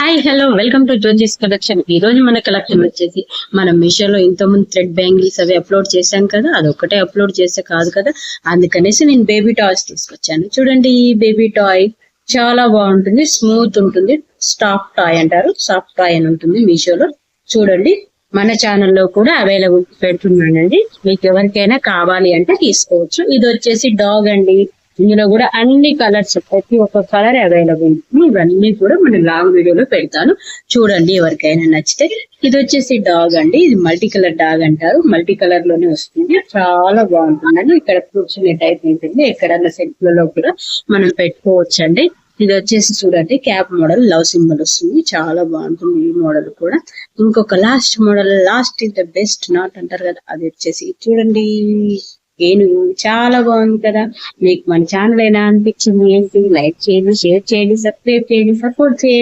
Hi hello welcome to Joji's collection. ఈ రోజు మన కలెక్షన్ వచ్చేసి మనం మీషోలో ఇంతకుముందు థ్రెడ్ బ్యాంగిల్స్ అవి అప్లోడ్ చేశాం కదా, అదొక్కటే అప్లోడ్ చేస్తే కాదు కదా, అందుకనేసి నేను బేబీ టాయ్స్ తీసుకొచ్చాను. చూడండి, ఈ బేబీ టాయ్ చాలా బాగుంటుంది, స్మూత్ ఉంటుంది. సాఫ్ట్ టాయ్ అంటారు, సాఫ్ట్ టాయ్ అని ఉంటుంది మీషోలో. చూడండి, మన ఛానల్లో కూడా అవైలబుల్ పెడుతున్నానండి. మీకు ఎవరికైనా కావాలి అంటే తీసుకోవచ్చు. ఇది వచ్చేసి డాగ్ అండి. ఇందులో కూడా అన్ని కలర్స్, ప్రతి ఒక్క కలర్ అవైలబుల్. ఇవన్నీ కూడా మన లాంగ్ వీడియోలో పెడతాను, చూడండి ఎవరికైనా నచ్చితే. ఇది వచ్చేసి డాగ్ అండి, ఇది మల్టీ కలర్ డాగ్ అంటారు, మల్టీ కలర్ లోనే వస్తుంది. చాలా బాగుంటుందండి. ఇక్కడ కూర్చునే టైప్ ఉంటుంది, ఎక్కడన్నా సెట్లలో కూడా మనం పెట్టుకోవచ్చు అండి. ఇది వచ్చేసి చూడండి, క్యాప్ మోడల్, లవ్ సింబల్ వస్తుంది, చాలా బాగుంటుంది ఈ మోడల్ కూడా. ఇంకొక last model, last is the best not అంటారు కదా, అది వచ్చేసి చూడండి ఏనుగు. చాలా బాగుంది కదా. మీకు మన ఛానల్ అయినా అనిపించింది ఏంటి, లైక్ చేయండి, షేర్ చేయండి, సబ్స్క్రైబ్ చేయండి, సపోర్ట్ చేయండి.